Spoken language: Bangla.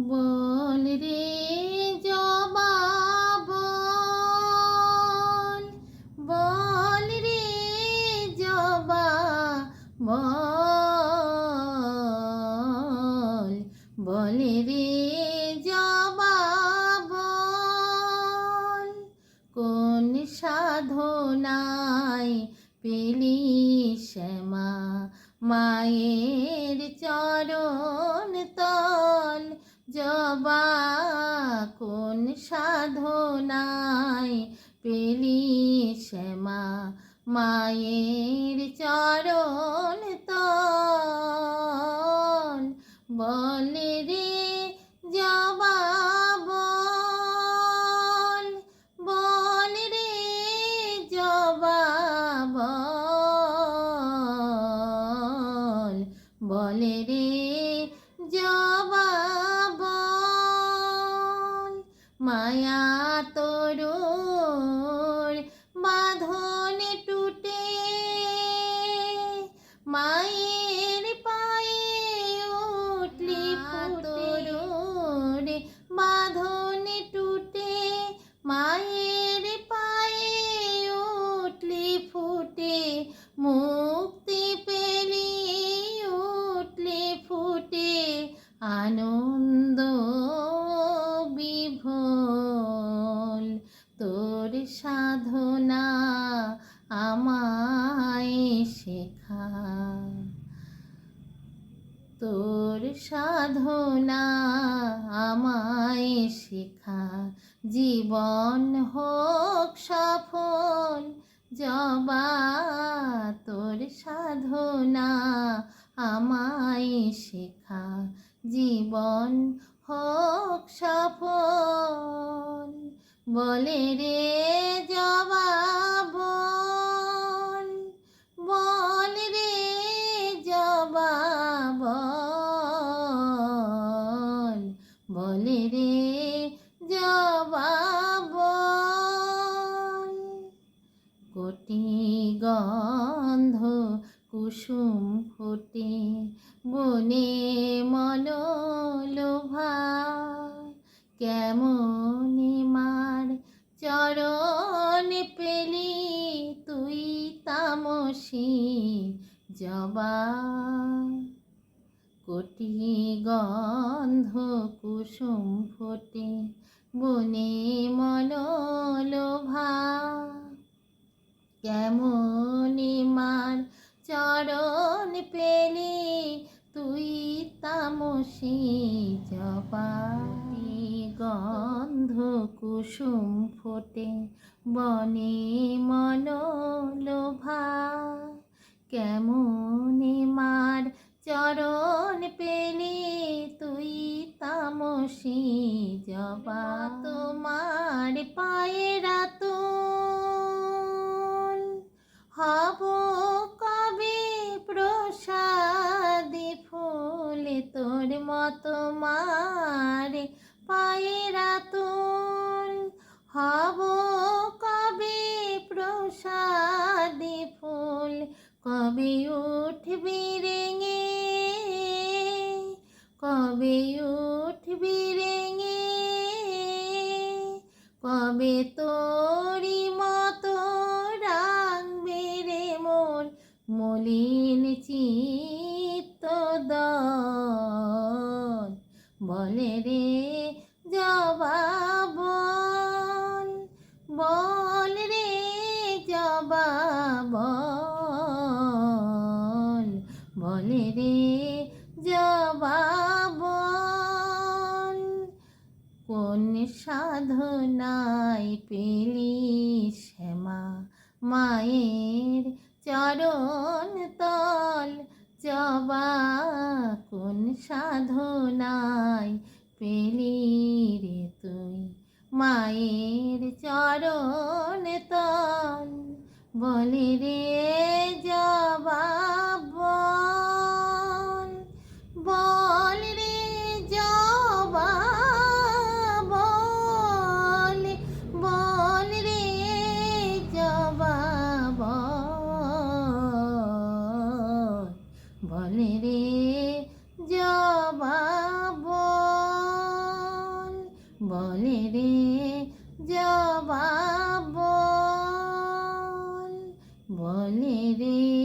বল রে জবা বল, বল রে জবা বল, বল রে জবা বল, কোন সাধনায় পেলি শ্যামা মায়ের চরণ তল। জবা কোন সাধনায় পেলি শ্যামা মায়ের চরণ তল। বল রে জবা বল, বল রে জবা বল, বল রে জবা বল। মায়া তোর বাঁধন টুটে মায়ের পায়ে উঠলি তোর বাঁধন টুটে মায়ের পায়ে উঠলি ফুটে, মুক্তি পেলি উঠলি ফুটে আনন্দ বিভোল। তোর সাধনা আমায় শেখা, তোর সাধনা আমায় শেখা, জীবন হোক সফল। জবা তোর সাধনা আমায় শেখা, জীবন হোক সফল। বলে রে জবা বল, বল রে জবা বল, বলে রে জবা বল। কোটি গন্ধ কুসুম ফোটে বনে মনোলোভা, কেমন মার চরণ পেলি তুই তামসী জবা। কোটি গন্ধ কুসুম ফোটে বনে মনোলোভা, কেমন মার চরণ পেলি তুই তামসী জবা। গন্ধ কুসুম ফোটে বনে মনোলোভা, কেমন মার চরণ পেলি তুই তামসী জবা। তোমার পায়ের আতুল হব কবে প্রসাদে ফুল, তোর মতো মার পায়ের আতুল হব কবে প্রসাদে ফুল। কবে উঠবি রেঙে, কবে উঠবি রেঙে, কবে তোরি মতো রাঙবে রে মন মলিন চিত্ত দল। বলে রে জবা বল, বল রে জবা বল, বলে রে জবা বল। কোন সাধনায় পেলি শ্যামা মায়ের চরণ তল। জবা কোন সাধনায় পেলি রে তুই মায়ের চরণ তল। বলে রে জবা বল, বল রে জবা বল, বল রে জবা বল, বল রে জবা বল। বলে রে জবা বল, বলে রে